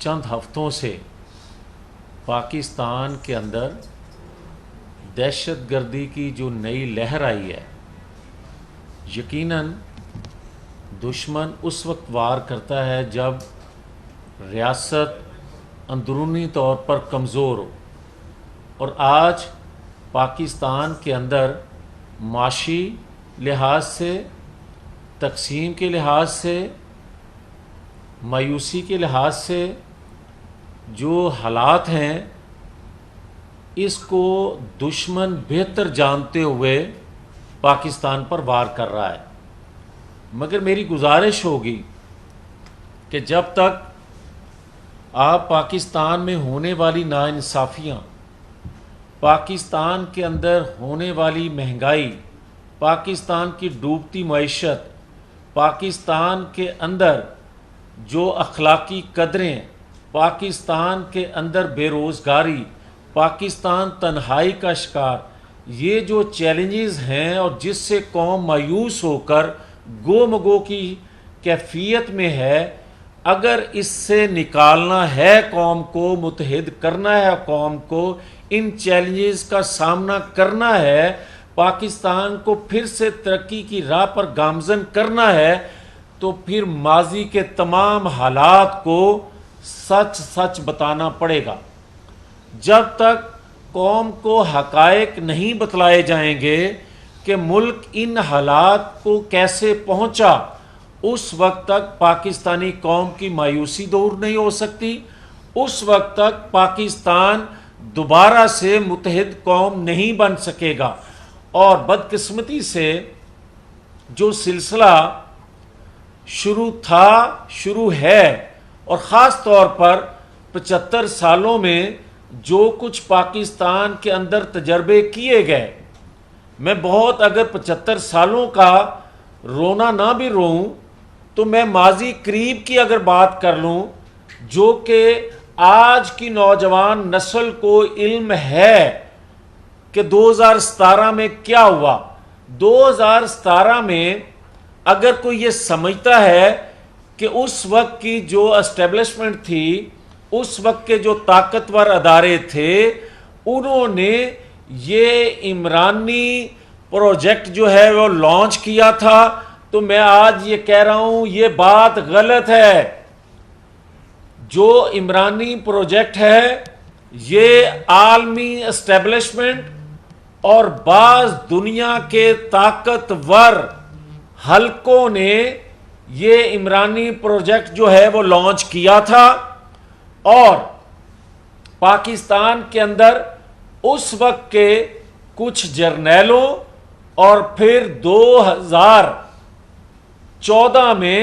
چند ہفتوں سے پاکستان کے اندر دہشت گردی کی جو نئی لہر آئی ہے، یقیناً دشمن اس وقت وار کرتا ہے جب ریاست اندرونی طور پر کمزور ہو، اور آج پاکستان کے اندر معاشی لحاظ سے، تقسیم کے لحاظ سے، مایوسی کے لحاظ سے جو حالات ہیں، اس کو دشمن بہتر جانتے ہوئے پاکستان پر وار کر رہا ہے۔ مگر میری گزارش ہوگی کہ جب تک آپ پاکستان میں ہونے والی ناانصافیاں، پاکستان کے اندر ہونے والی مہنگائی، پاکستان کی ڈوبتی معیشت، پاکستان کے اندر جو اخلاقی قدریں، پاکستان کے اندر بے روزگاری، پاکستان تنہائی کا شکار، یہ جو چیلنجز ہیں اور جس سے قوم مایوس ہو کر گو مگو کی کیفیت میں ہے، اگر اس سے نکالنا ہے قوم کو، متحد کرنا ہے قوم کو، ان چیلنجز کا سامنا کرنا ہے، پاکستان کو پھر سے ترقی کی راہ پر گامزن کرنا ہے، تو پھر ماضی کے تمام حالات کو سچ سچ بتانا پڑے گا۔ جب تک قوم کو حقائق نہیں بتلائے جائیں گے کہ ملک ان حالات کو کیسے پہنچا، اس وقت تک پاکستانی قوم کی مایوسی دور نہیں ہو سکتی، اس وقت تک پاکستان دوبارہ سے متحد قوم نہیں بن سکے گا۔ اور بدقسمتی سے جو سلسلہ شروع ہے، اور خاص طور پر 75 سالوں میں جو کچھ پاکستان کے اندر تجربے کیے گئے، میں بہت اگر 75 سالوں کا رونا نہ بھی روں تو میں ماضی قریب کی اگر بات کر لوں، جو کہ آج کی نوجوان نسل کو علم ہے کہ 2017 میں کیا ہوا۔ 2017 میں اگر کوئی یہ سمجھتا ہے کہ اس وقت کی جو اسٹیبلشمنٹ تھی، اس وقت کے جو طاقتور ادارے تھے، انہوں نے یہ عمرانی پروجیکٹ جو ہے وہ لانچ کیا تھا، تو میں آج یہ کہہ رہا ہوں یہ بات غلط ہے۔ جو عمرانی پروجیکٹ ہے، یہ عالمی اسٹیبلشمنٹ اور بعض دنیا کے طاقتور حلقوں نے یہ عمرانی پروجیکٹ جو ہے وہ لانچ کیا تھا، اور پاکستان کے اندر اس وقت کے کچھ جرنیلوں اور پھر 2014 میں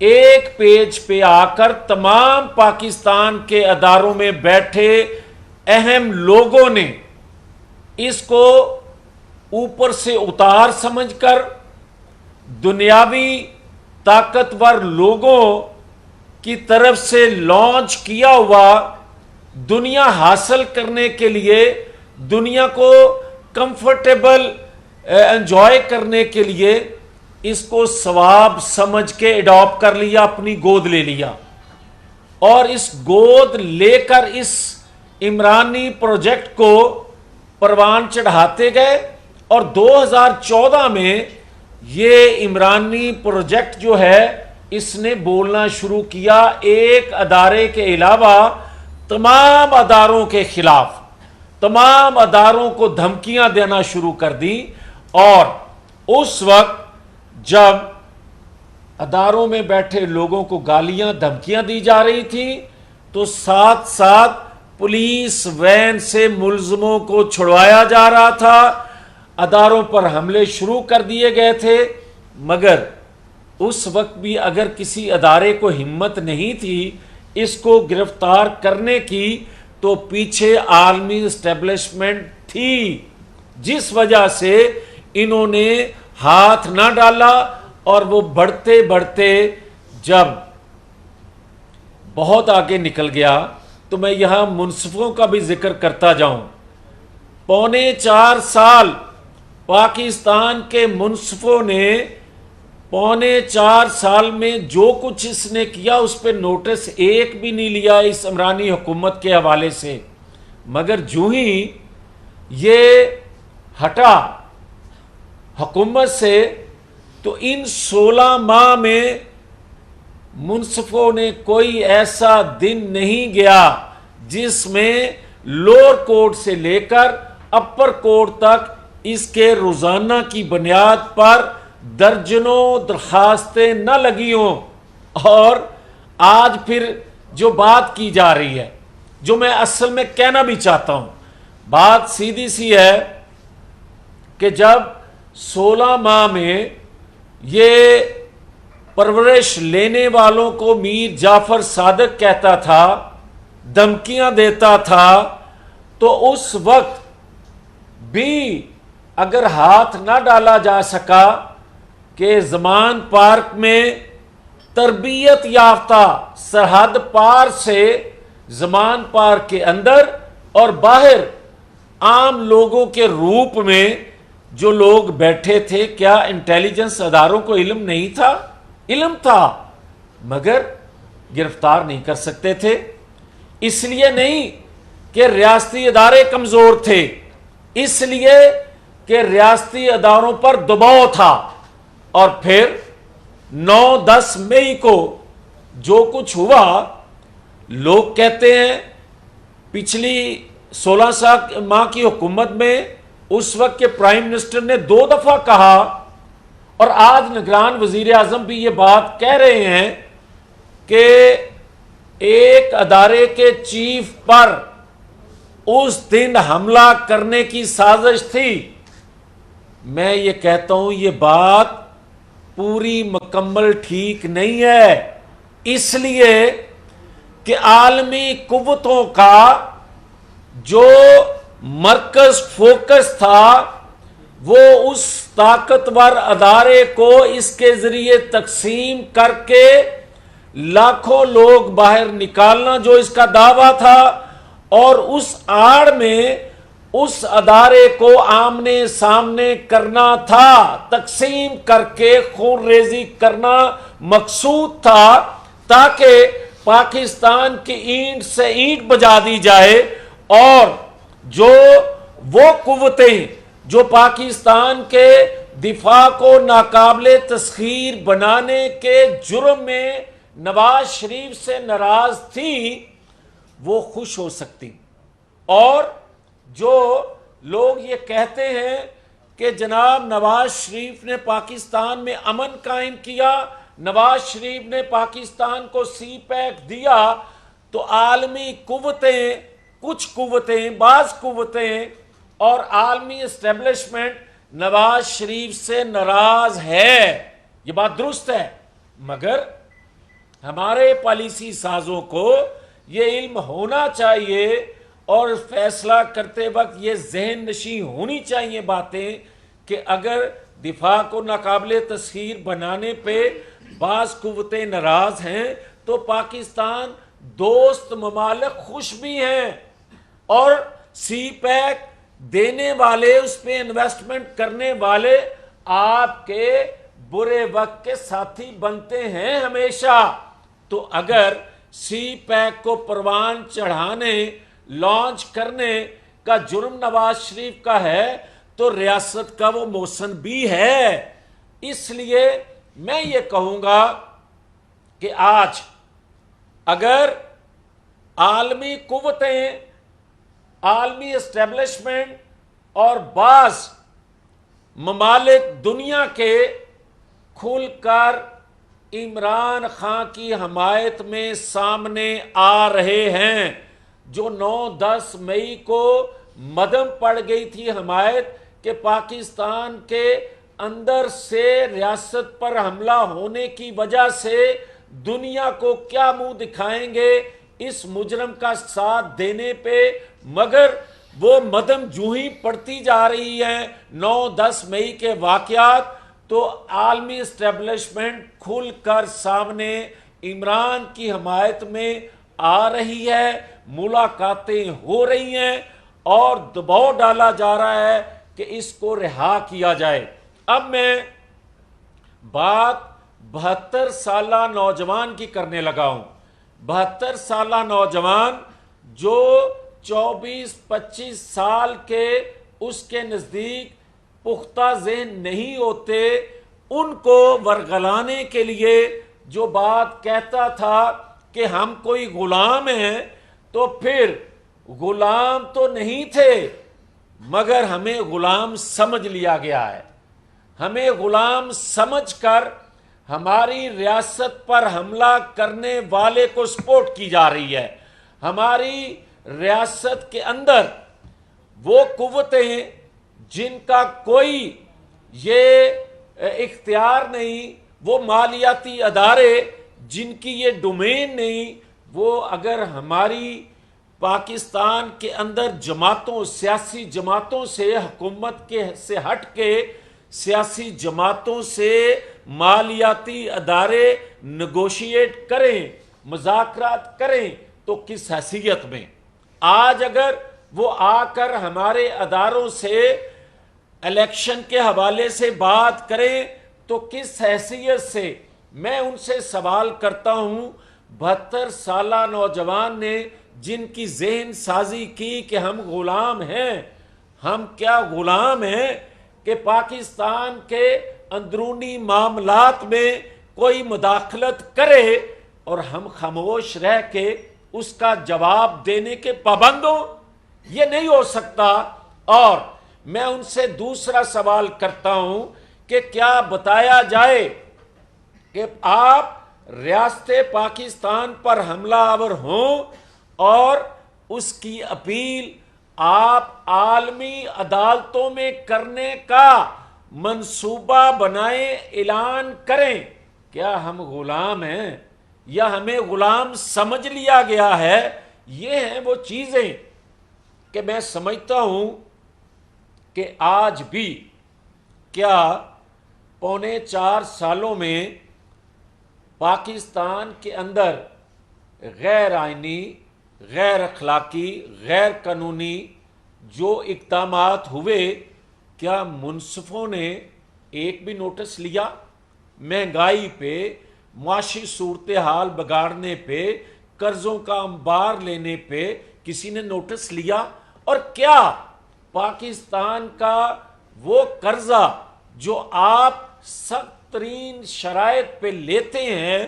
ایک پیج پہ آ کر تمام پاکستان کے اداروں میں بیٹھے اہم لوگوں نے اس کو اوپر سے اتار سمجھ کر دنیاوی طاقتور لوگوں کی طرف سے لانچ کیا ہوا، دنیا حاصل کرنے کے لیے، دنیا کو کمفرٹیبل انجوائے کرنے کے لیے اس کو ثواب سمجھ کے اڈاپٹ کر لیا، اپنی گود لے لیا، اور اس گود لے کر اس عمرانی پروجیکٹ کو پروان چڑھاتے گئے، اور 2014 میں یہ عمرانی پروجیکٹ جو ہے اس نے بولنا شروع کیا ایک ادارے کے علاوہ تمام اداروں کے خلاف، تمام اداروں کو دھمکیاں دینا شروع کر دی۔ اور اس وقت جب اداروں میں بیٹھے لوگوں کو گالیاں دھمکیاں دی جا رہی تھیں، تو ساتھ ساتھ پولیس وین سے ملزموں کو چھڑوایا جا رہا تھا، اداروں پر حملے شروع کر دیے گئے تھے۔ مگر اس وقت بھی اگر کسی ادارے کو ہمت نہیں تھی اس کو گرفتار کرنے کی، تو پیچھے عالمی اسٹیبلشمنٹ تھی، جس وجہ سے انہوں نے ہاتھ نہ ڈالا، اور وہ بڑھتے بڑھتے جب بہت آگے نکل گیا، تو میں یہاں منصفوں کا بھی ذکر کرتا جاؤں۔ 3.25 سال پاکستان کے منصفوں نے 3.25 سال میں جو کچھ اس نے کیا اس پہ نوٹس ایک بھی نہیں لیا اس عمرانی حکومت کے حوالے سے، مگر جو ہی یہ ہٹا حکومت سے تو ان 16 ماہ میں منصفوں نے کوئی ایسا دن نہیں گیا جس میں لوور کورٹ سے لے کر اپر کورٹ تک اس کے روزانہ کی بنیاد پر درجنوں درخواستیں نہ لگی ہوں۔ اور آج پھر جو بات کی جا رہی ہے، جو میں اصل میں کہنا بھی چاہتا ہوں، بات سیدھی سی ہے کہ جب 16 ماہ میں یہ پرورش لینے والوں کو میر جعفر صادق کہتا تھا، دھمکیاں دیتا تھا، تو اس وقت بھی اگر ہاتھ نہ ڈالا جا سکا کہ زمان پارک میں تربیت یافتہ سرحد پار سے زمان پارک کے اندر اور باہر عام لوگوں کے روپ میں جو لوگ بیٹھے تھے، کیا انٹیلیجنس اداروں کو علم نہیں تھا؟ علم تھا، مگر گرفتار نہیں کر سکتے تھے۔ اس لیے نہیں کہ ریاستی ادارے کمزور تھے، اس لیے کہ ریاستی اداروں پر دباؤ تھا۔ اور پھر 9-10 مئی کو جو کچھ ہوا، لوگ کہتے ہیں پچھلی 16 ماہ کی حکومت میں اس وقت کے پرائم منسٹر نے 2 دفعہ کہا، اور آج نگران وزیر اعظم بھی یہ بات کہہ رہے ہیں کہ ایک ادارے کے چیف پر اس دن حملہ کرنے کی سازش تھی۔ میں یہ کہتا ہوں یہ بات پوری مکمل ٹھیک نہیں ہے، اس لیے کہ عالمی قوتوں کا جو مرکز فوکس تھا وہ اس طاقتور ادارے کو اس کے ذریعے تقسیم کر کے لاکھوں لوگ باہر نکالنا جو اس کا دعویٰ تھا، اور اس آڑ میں اس ادارے کو آمنے سامنے کرنا تھا، تقسیم کر کے خون ریزی کرنا مقصود تھا، تاکہ پاکستان کی اینٹ سے اینٹ بجا دی جائے، اور جو وہ قوتیں جو پاکستان کے دفاع کو ناقابل تسخیر بنانے کے جرم میں نواز شریف سے ناراض تھی، وہ خوش ہو سکتی۔ اور جو لوگ یہ کہتے ہیں کہ جناب نواز شریف نے پاکستان میں امن قائم کیا، نواز شریف نے پاکستان کو سی پیک دیا، تو عالمی قوتیں، کچھ قوتیں، بعض قوتیں اور عالمی اسٹیبلشمنٹ نواز شریف سے ناراض ہے، یہ بات درست ہے، مگر ہمارے پالیسی سازوں کو یہ علم ہونا چاہیے اور فیصلہ کرتے وقت یہ ذہن نشین ہونی چاہیے باتیں کہ اگر دفاع کو ناقابل تسخیر بنانے پہ بعض قوتیں ناراض ہیں تو پاکستان دوست ممالک خوش بھی ہیں، اور سی پیک دینے والے، اس پہ انویسٹمنٹ کرنے والے آپ کے برے وقت کے ساتھی بنتے ہیں ہمیشہ۔ تو اگر سی پیک کو پروان چڑھانے، لانچ کرنے کا جرم نواز شریف کا ہے تو ریاست کا وہ موسن بھی ہے۔ اس لیے میں یہ کہوں گا کہ آج اگر عالمی قوتیں، عالمی اسٹیبلشمنٹ اور بعض ممالک دنیا کے کھل کر عمران خان کی حمایت میں سامنے آ رہے ہیں، جو 9-10 مئی کو مدھم پڑ گئی تھی حمایت کہ پاکستان کے اندر سے ریاست پر حملہ ہونے کی وجہ سے دنیا کو کیا منہ دکھائیں گے اس مجرم کا ساتھ دینے پہ، مگر وہ مدھم جو ہی پڑتی جا رہی ہیں 9-10 مئی کے واقعات، تو عالمی اسٹیبلشمنٹ کھل کر سامنے عمران کی حمایت میں آ رہی ہے، ملاقاتیں ہو رہی ہیں اور دباؤ ڈالا جا رہا ہے کہ اس کو رہا کیا جائے۔ اب میں بات 72 سالہ نوجوان کی کرنے لگا ہوں. 72 سالہ نوجوان جو 24-25 سال کے اس کے نزدیک پختہ ذہن نہیں ہوتے، ان کو ورگلانے کے لیے جو بات کہتا تھا کہ ہم کوئی غلام ہیں، تو پھر غلام تو نہیں تھے مگر ہمیں غلام سمجھ لیا گیا ہے. ہمیں غلام سمجھ کر ہماری ریاست پر حملہ کرنے والے کو سپورٹ کی جا رہی ہے. ہماری ریاست کے اندر وہ قوتیں جن کا کوئی یہ اختیار نہیں، وہ مالیاتی ادارے جن کی یہ ڈومین نہیں، وہ اگر ہماری پاکستان کے اندر جماعتوں، سیاسی جماعتوں سے، حکومت کے سے ہٹ کے سیاسی جماعتوں سے مالیاتی ادارے نیگوشیٹ کریں، مذاکرات کریں، تو کس حیثیت میں؟ آج اگر وہ آ کر ہمارے اداروں سے الیکشن کے حوالے سے بات کریں تو کس حیثیت سے؟ میں ان سے سوال کرتا ہوں، 72 سالہ نوجوان نے جن کی ذہن سازی کی کہ ہم غلام ہیں، ہم کیا غلام ہیں کہ پاکستان کے اندرونی معاملات میں کوئی مداخلت کرے اور ہم خاموش رہ کے اس کا جواب دینے کے پابند ہوں؟ یہ نہیں ہو سکتا. اور میں ان سے دوسرا سوال کرتا ہوں کہ کیا بتایا جائے کہ آپ ریاست پاکستان پر حملہ آور ہوں اور اس کی اپیل آپ عالمی عدالتوں میں کرنے کا منصوبہ بنائیں، اعلان کریں؟ کیا ہم غلام ہیں یا ہمیں غلام سمجھ لیا گیا ہے؟ یہ ہیں وہ چیزیں کہ میں سمجھتا ہوں کہ آج بھی کیا 3.25 سالوں میں پاکستان کے اندر غیر آئینی، غیر اخلاقی، غیر قانونی جو اقدامات ہوئے، کیا منصفوں نے ایک بھی نوٹس لیا؟ مہنگائی پہ، معاشی صورتحال بگاڑنے پہ، قرضوں کا انبار لینے پہ کسی نے نوٹس لیا؟ اور کیا پاکستان کا وہ قرضہ جو آپ سخت ترین شرائط پہ لیتے ہیں،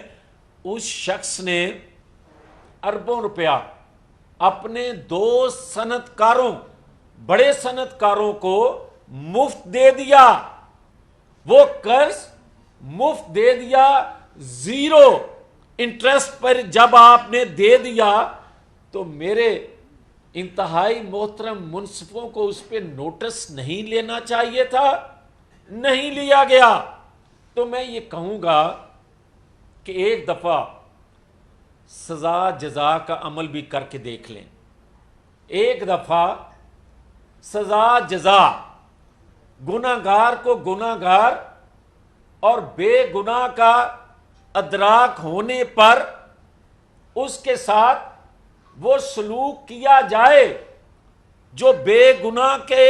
اس شخص نے اربوں روپیہ اپنے 2 صنعت کاروں، بڑے صنعت کاروں کو مفت دے دیا؟ وہ قرض مفت دے دیا، 0 انٹرسٹ پر جب آپ نے دے دیا تو میرے انتہائی محترم منصفوں کو اس پہ نوٹس نہیں لینا چاہیے تھا؟ نہیں لیا گیا. تو میں یہ کہوں گا کہ ایک دفعہ سزا جزا کا عمل بھی کر کے دیکھ لیں. ایک دفعہ سزا جزا، گناہگار کو گناہگار اور بے گناہ کا ادراک ہونے پر اس کے ساتھ وہ سلوک کیا جائے جو بے گناہ کے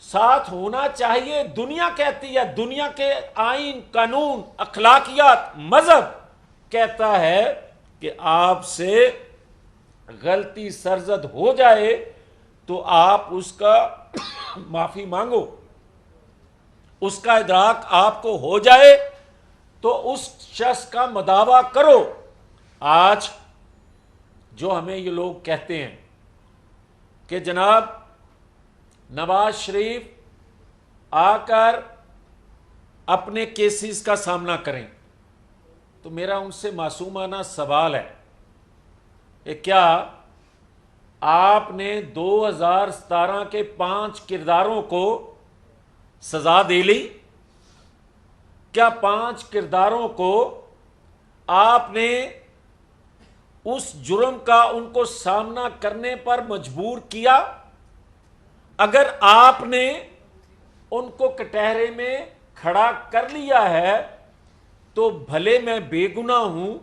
ساتھ ہونا چاہیے. دنیا کہتی ہے، دنیا کے آئین، قانون، اخلاقیات، مذہب کہتا ہے کہ آپ سے غلطی سرزد ہو جائے تو آپ اس کا معافی مانگو، اس کا ادراک آپ کو ہو جائے تو اس شخص کا مداوع کرو. آج جو ہمیں یہ لوگ کہتے ہیں کہ جناب نواز شریف آ کر اپنے کیسز کا سامنا کریں، تو میرا ان سے معصومانہ سوال ہے کہ کیا آپ نے 2017 کے 5 کرداروں کو سزا دے لی؟ کیا 5 کرداروں کو آپ نے اس جرم کا ان کو سامنا کرنے پر مجبور کیا؟ اگر آپ نے ان کو کٹہرے میں کھڑا کر لیا ہے تو بھلے میں بے گناہ ہوں،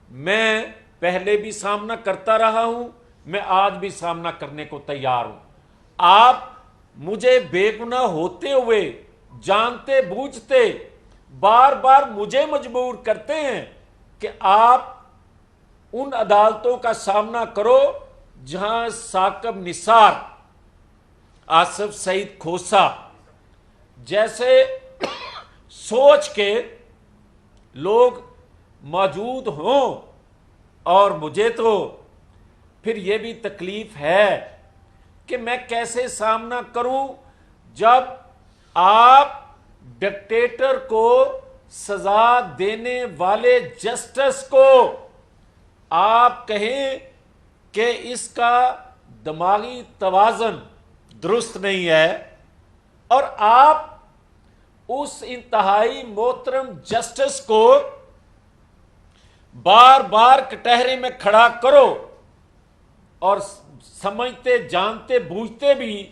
میں پہلے بھی سامنا کرتا رہا ہوں، میں آج بھی سامنا کرنے کو تیار ہوں. آپ مجھے بے گناہ ہوتے ہوئے جانتے بوجھتے بار بار مجھے مجبور کرتے ہیں کہ آپ ان عدالتوں کا سامنا کرو جہاں ثاقب نثار، آصف سعید کھوسا جیسے سوچ کے لوگ موجود ہوں، اور مجھے تو پھر یہ بھی تکلیف ہے کہ میں کیسے سامنا کروں جب آپ ڈکٹیٹر کو سزا دینے والے جسٹس کو آپ کہیں کہ اس کا دماغی توازن درست نہیں ہے، اور آپ اس انتہائی محترم جسٹس کو بار بار کٹہرے میں کھڑا کرو، اور سمجھتے جانتے بوجھتے بھی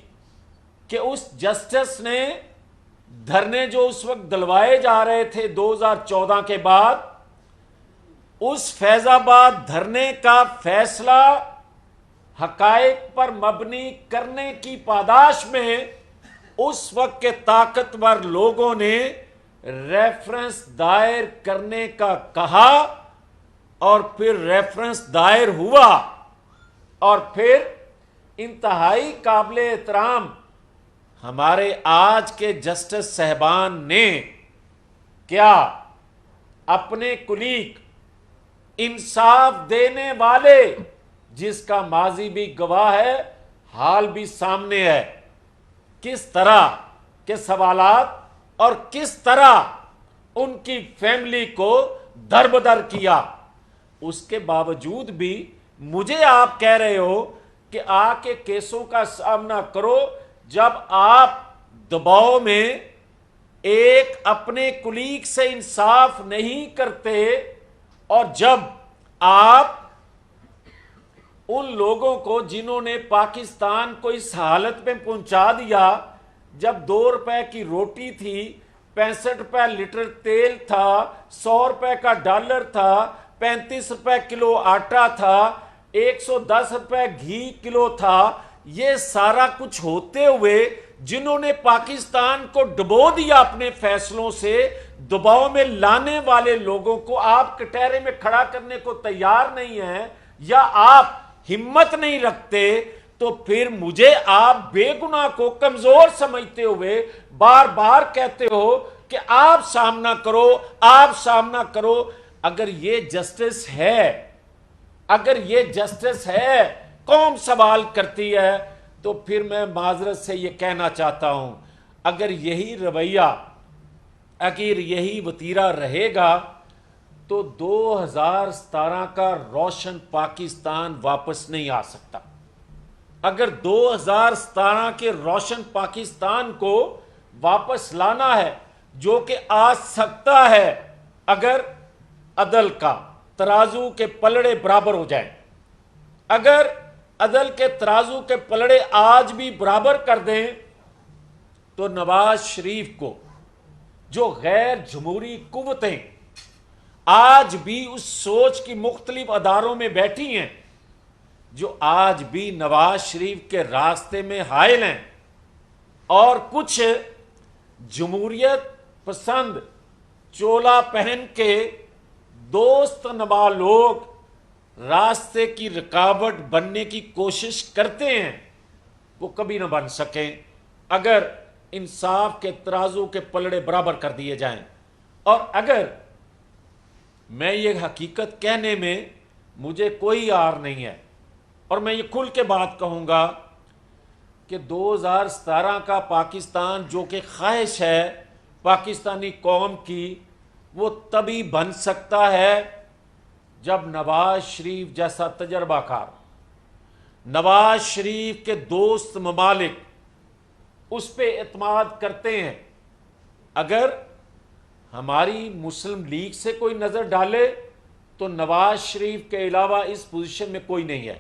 کہ اس جسٹس نے دھرنے جو اس وقت دلوائے جا رہے تھے 2014 کے بعد، اس فیض آباد دھرنے کا فیصلہ حقائق پر مبنی کرنے کی پاداش میں اس وقت کے طاقتور لوگوں نے ریفرنس دائر کرنے کا کہا، اور پھر ریفرنس دائر ہوا، اور پھر انتہائی قابل احترام ہمارے آج کے جسٹس صاحبان نے کیا اپنے کلیگ انصاف دینے والے، جس کا ماضی بھی گواہ ہے، حال بھی سامنے ہے، کس طرح کے سوالات اور کس طرح ان کی فیملی کو دربدر کیا، اس کے باوجود بھی مجھے آپ کہہ رہے ہو کہ آ کے کیسوں کا سامنا کرو، جب آپ دباؤ میں ایک اپنے کلیگ سے انصاف نہیں کرتے، اور جب آپ ان لوگوں کو جنہوں نے پاکستان کو اس حالت میں پہنچا دیا، جب 2 روپے کی روٹی تھی، 65 روپے لیٹر تیل تھا، 100 روپے کا ڈالر تھا، 35 روپے کلو آٹا تھا، 110 روپے گھی کلو تھا، یہ سارا کچھ ہوتے ہوئے جنہوں نے پاکستان کو ڈبو دیا اپنے فیصلوں سے، دباؤ میں لانے والے لوگوں کو آپ کٹہرے میں کھڑا کرنے کو تیار نہیں ہیں، یا آپ ہمت نہیں رکھتے، تو پھر مجھے آپ بے گناہ کو کمزور سمجھتے ہوئے بار بار کہتے ہو کہ آپ سامنا کرو، آپ سامنا کرو۔ اگر یہ جسٹس ہے، اگر یہ جسٹس ہے، قوم سوال کرتی ہے، تو پھر میں معذرت سے یہ کہنا چاہتا ہوں، اگر یہی رویہ، اگر یہی وتیرہ رہے گا تو 2017 کا روشن پاکستان واپس نہیں آ سکتا۔ اگر 2017 کے روشن پاکستان کو واپس لانا ہے، جو کہ آ سکتا ہے اگر عدل کا ترازو کے پلڑے برابر ہو جائیں، اگر عدل کے ترازو کے پلڑے آج بھی برابر کر دیں، تو نواز شریف کو جو غیر جمہوری قوتیں آج بھی اس سوچ کی مختلف اداروں میں بیٹھی ہیں، جو آج بھی نواز شریف کے راستے میں حائل ہیں، اور کچھ جمہوریت پسند چولا پہن کے دوست نما لوگ راستے کی رکاوٹ بننے کی کوشش کرتے ہیں، وہ کبھی نہ بن سکیں اگر انصاف کے ترازو کے پلڑے برابر کر دیے جائیں۔ اور اگر میں یہ حقیقت کہنے میں مجھے کوئی عار نہیں ہے، اور میں یہ کھل کے بات کہوں گا کہ 2017 کا پاکستان جو کہ خواہش ہے پاکستانی قوم کی، وہ تبھی بن سکتا ہے جب نواز شریف جیسا تجربہ کار، نواز شریف کے دوست ممالک اس پہ اعتماد کرتے ہیں۔ اگر ہماری مسلم لیگ سے کوئی نظر ڈالے تو نواز شریف کے علاوہ اس پوزیشن میں کوئی نہیں ہے۔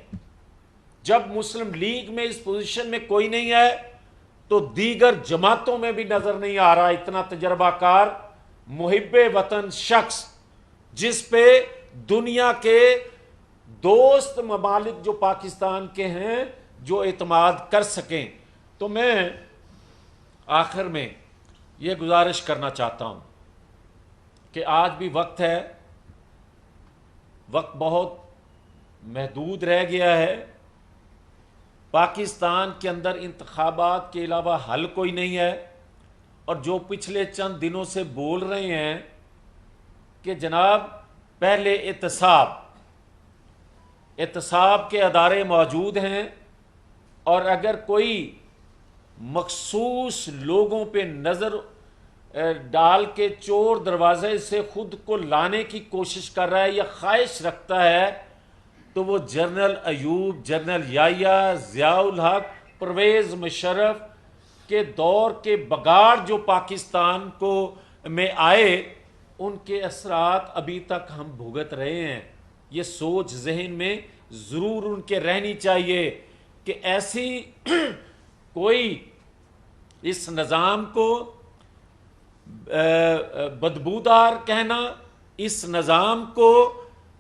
جب مسلم لیگ میں اس پوزیشن میں کوئی نہیں ہے تو دیگر جماعتوں میں بھی نظر نہیں آ رہا اتنا تجربہ کار محب وطن شخص، جس پہ دنیا کے دوست ممالک جو پاکستان کے ہیں جو اعتماد کر سکیں۔ تو میں آخر میں یہ گزارش کرنا چاہتا ہوں کہ آج بھی وقت ہے، وقت بہت محدود رہ گیا ہے. پاکستان کے اندر انتخابات کے علاوہ حل کوئی نہیں ہے. اور جو پچھلے چند دنوں سے بول رہے ہیں کہ جناب پہلے احتساب کے ادارے موجود ہیں، اور اگر کوئی مخصوص لوگوں پہ نظر ڈال کے چور دروازے سے خود کو لانے کی کوشش کر رہا ہے یا خواہش رکھتا ہے، تو وہ جنرل ایوب، جنرل یحییٰ، ضیاء الحق، پرویز مشرف کے دور کے بگاڑ جو پاکستان کو میں آئے، ان کے اثرات ابھی تک ہم بھگت رہے ہیں. یہ سوچ ذہن میں ضرور ان کے رہنی چاہیے کہ ایسی کوئی اس نظام کو بدبودار کہنا، اس نظام کو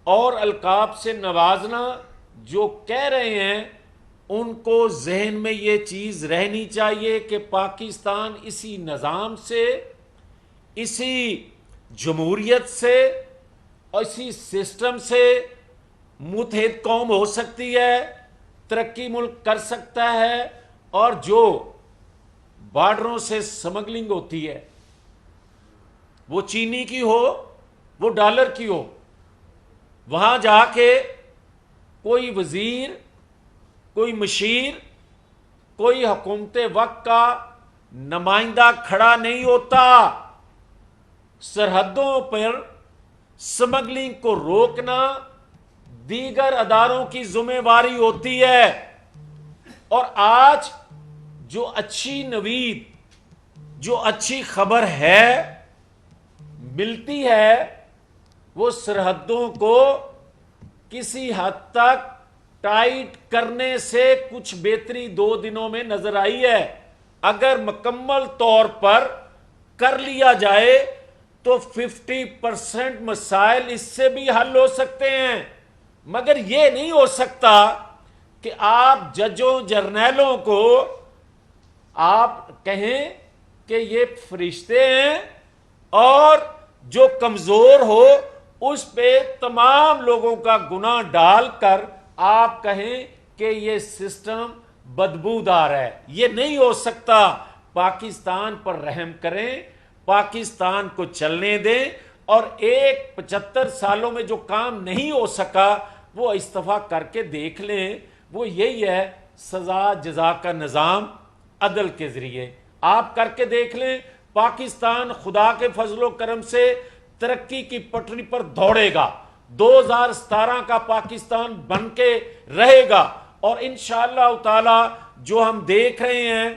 اور القاب سے نوازنا، جو کہہ رہے ہیں ان کو ذہن میں یہ چیز رہنی چاہیے کہ پاکستان اسی نظام سے، اسی جمہوریت سے اور اسی سسٹم سے متحد قوم ہو سکتی ہے، ترقی ملک کر سکتا ہے. اور جو بارڈروں سے سمگلنگ ہوتی ہے، وہ چینی کی ہو، وہ ڈالر کی ہو، وہاں جا کے کوئی وزیر، کوئی مشیر، کوئی حکومت وقت کا نمائندہ کھڑا نہیں ہوتا. سرحدوں پر سمگلنگ کو روکنا دیگر اداروں کی ذمہ داری ہوتی ہے. اور آج جو اچھی نوید، جو اچھی خبر ہے ملتی ہے، وہ سرحدوں کو کسی حد تک ٹائٹ کرنے سے کچھ بہتری 2 دنوں میں نظر آئی ہے. اگر مکمل طور پر کر لیا جائے تو 50% مسائل اس سے بھی حل ہو سکتے ہیں. مگر یہ نہیں ہو سکتا کہ آپ ججوں، جرنیلوں کو آپ کہیں کہ یہ فرشتے ہیں، اور جو کمزور ہو اس پہ تمام لوگوں کا گناہ ڈال کر آپ کہیں کہ یہ سسٹم بدبودار ہے. یہ نہیں ہو سکتا. پاکستان پر رحم کریں، پاکستان کو چلنے دیں، اور 75 سالوں میں جو کام نہیں ہو سکا وہ استعفیٰ کر کے دیکھ لیں. وہ یہی ہے سزا جزا کا نظام عدل کے ذریعے. آپ کر کے دیکھ لیں، پاکستان خدا کے فضل و کرم سے ترقی کی پٹری پر دوڑے گا. 2017 کا پاکستان بن کے رہے گا. اور انشاءاللہ تعالی جو ہم دیکھ رہے ہیں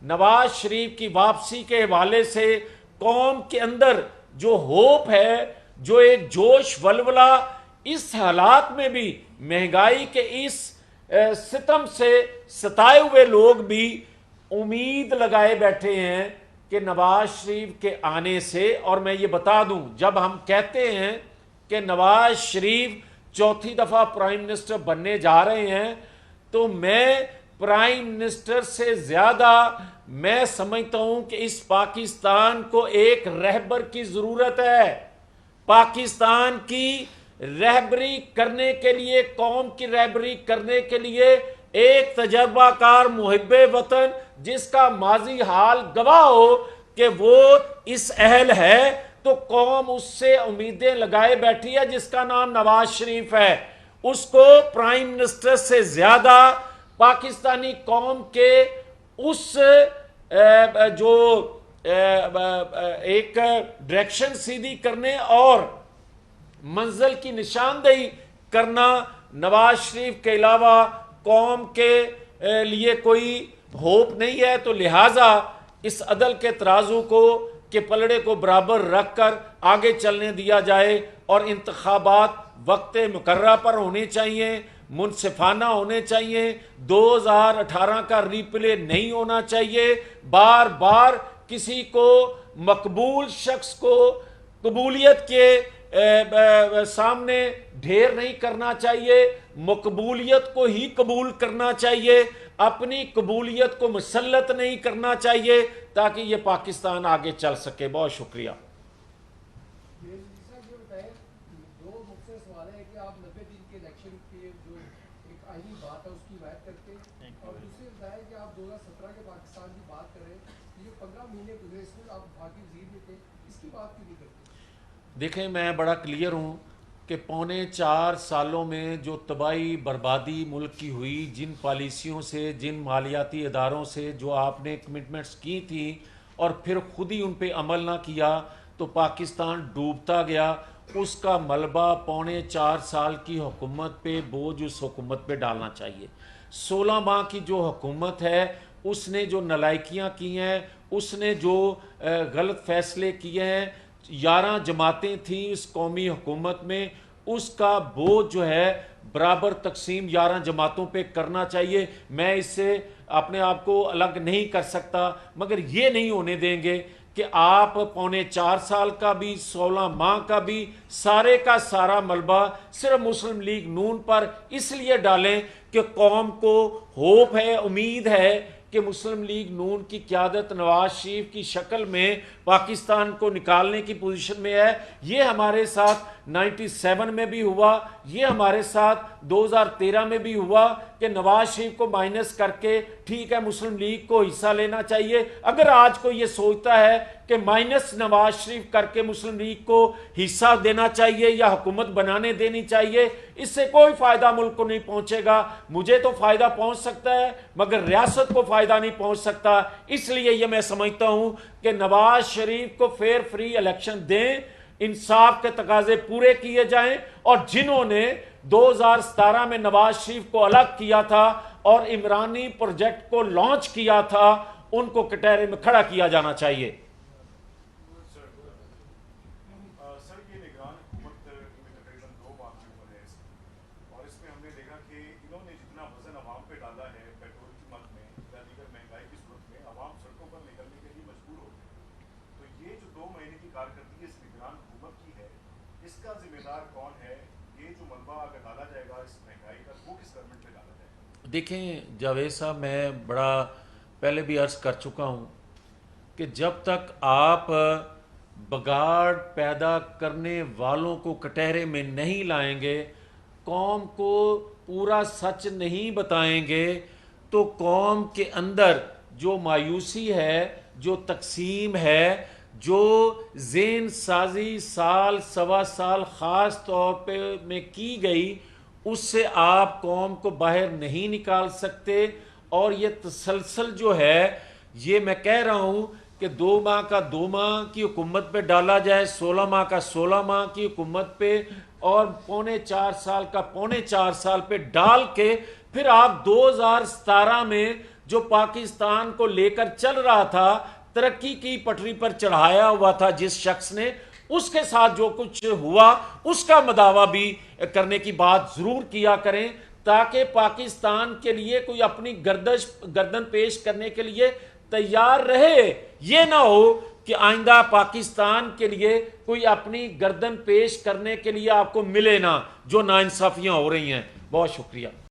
نواز شریف کی واپسی کے حوالے سے قوم کے اندر جو ہوپ ہے، جو ایک جوش ولولہ، اس حالات میں بھی مہنگائی کے اس ستم سے ستائے ہوئے لوگ بھی امید لگائے بیٹھے ہیں کہ نواز شریف کے آنے سے. اور میں یہ بتا دوں، جب ہم کہتے ہیں کہ نواز شریف 4تھی دفعہ پرائم منسٹر بننے جا رہے ہیں، تو میں پرائم منسٹر سے زیادہ میں سمجھتا ہوں کہ اس پاکستان کو ایک رہبر کی ضرورت ہے. پاکستان کی رہبری کرنے کے لیے، قوم کی رہبری کرنے کے لیے ایک تجربہ کار محب وطن، جس کا ماضی حال گواہ ہو کہ وہ اس اہل ہے، تو قوم اس سے امیدیں لگائے بیٹھی ہے، جس کا نام نواز شریف ہے. اس کو پرائم منسٹر سے زیادہ پاکستانی قوم کے اس جو ایک ڈائریکشن سیدھی کرنے اور منزل کی نشاندہی کرنا، نواز شریف کے علاوہ قوم کے لیے کوئی ہوپ نہیں ہے. تو لہٰذا اس عدل کے ترازو کو کہ پلڑے کو برابر رکھ کر آگے چلنے دیا جائے، اور انتخابات وقت مقررہ پر ہونے چاہیے، منصفانہ ہونے چاہیے. 2018 کا ری پلے نہیں ہونا چاہیے. بار بار کسی کو، مقبول شخص کو قبولیت کے سامنے ڈھیر نہیں کرنا چاہیے. مقبولیت کو ہی قبول کرنا چاہیے، اپنی قبولیت کو مسلط نہیں کرنا چاہیے، تاکہ یہ پاکستان آگے چل سکے. بہت شکریہ. آئینی بات ہے اس کی حمایت کرتے ہیں، اور دوسری بتایا کہ آپ 2017 کے پاکستان کی بات کر رہے ہیں، یہ 15 مہینے گزرے اس میں آپ بھارتی وزیر بھی تھے، اس کی بات کیوں نہیں کرتے؟ دیکھیں میں بڑا کلیئر ہوں کہ 4.25 سالوں میں جو تباہی بربادی ملک کی ہوئی، جن پالیسیوں سے، جن مالیاتی اداروں سے جو آپ نے کمٹمنٹس کی تھی اور پھر خود ہی ان پہ عمل نہ کیا تو پاکستان ڈوبتا گیا، اس کا ملبہ 4.25 سال کی حکومت پہ، بوجھ اس حکومت پہ ڈالنا چاہیے۔ 16 ماہ کی جو حکومت ہے اس نے جو نالائکیاں کی ہیں، اس نے جو غلط فیصلے کیے ہیں، 11 جماعتیں تھیں اس قومی حکومت میں، اس کا بوجھ جو ہے برابر تقسیم 11 جماعتوں پہ کرنا چاہیے۔ میں اس سے اپنے آپ کو الگ نہیں کر سکتا، مگر یہ نہیں ہونے دیں گے کہ آپ 4.25 سال کا بھی، 16 ماہ کا بھی، سارے کا سارا ملبہ صرف مسلم لیگ نون پر اس لیے ڈالیں کہ قوم کو ہوپ ہے، امید ہے کہ مسلم لیگ نون کی قیادت نواز شریف کی شکل میں پاکستان کو نکالنے کی پوزیشن میں ہے۔ یہ ہمارے ساتھ 97 میں بھی ہوا، یہ ہمارے ساتھ 2013 میں بھی ہوا کہ نواز شریف کو مائنس کر کے ٹھیک ہے مسلم لیگ کو حصہ لینا چاہیے۔ اگر آج کو یہ سوچتا ہے کہ مائنس نواز شریف کر کے مسلم لیگ کو حصہ دینا چاہیے یا حکومت بنانے دینی چاہیے، اس سے کوئی فائدہ ملک کو نہیں پہنچے گا۔ مجھے تو فائدہ پہنچ سکتا ہے مگر ریاست کو فائدہ نہیں پہنچ سکتا۔ اس لیے یہ میں سمجھتا ہوں کہ نواز شریف کو فیئر فری الیکشن دیں، انصاف کے تقاضے پورے کیے جائیں، اور جنہوں نے 2017 میں نواز شریف کو الگ کیا تھا اور عمرانی پروجیکٹ کو لانچ کیا تھا، ان کو کٹہرے میں کھڑا کیا جانا چاہیے۔ سر یہ نگران حکومت میں تقریباً 2 ماہ کی عمر ہے اس کی، اور اس میں ہم نے دیکھا کہ انہوں نے جتنا وزن عوام پہ ڈالا ہے پیٹرول کی مد میں یا دیگر مہنگائی کی صورت میں، عوام سڑکوں پر نکلنے کے لیے مجبور ہو گئے۔ تو یہ جو 2 مہینے کی کارکردگی اس نگران حکومت کی ہے، اس کا ذمہ دار کون ہے؟ یہ جو ملبہ اگر ڈالا جائے گا اس مہنگائی کا، وہ کس گورنمنٹ پہ ڈالا جائے گا؟ دیکھیں جاوید صاحب، میں بڑا پہلے بھی عرض کر چکا ہوں کہ جب تک آپ بگاڑ پیدا کرنے والوں کو کٹہرے میں نہیں لائیں گے، قوم کو پورا سچ نہیں بتائیں گے، تو قوم کے اندر جو مایوسی ہے، جو تقسیم ہے، جو ذہن سازی سال سوا سال خاص طور پہ میں کی گئی، اس سے آپ قوم کو باہر نہیں نکال سکتے۔ اور یہ تسلسل جو ہے، یہ میں کہہ رہا ہوں کہ 2 ماہ کا 2 ماہ کی حکومت پہ ڈالا جائے، 16 ماہ کا 16 ماہ کی حکومت پہ، اور 4.25 سال کا 4.25 سال پہ ڈال کے پھر آپ 2017 میں جو پاکستان کو لے کر چل رہا تھا، ترقی کی پٹری پر چڑھایا ہوا تھا جس شخص نے، اس کے ساتھ جو کچھ ہوا اس کا مداوع بھی کرنے کی بات ضرور کیا کریں، تاکہ پاکستان کے لیے کوئی اپنی گردن پیش کرنے کے لیے تیار رہے۔ یہ نہ ہو کہ آئندہ پاکستان کے لیے کوئی اپنی گردن پیش کرنے کے لیے آپ کو ملے نہ، جو ناانصافیاں ہو رہی ہیں۔ بہت شکریہ۔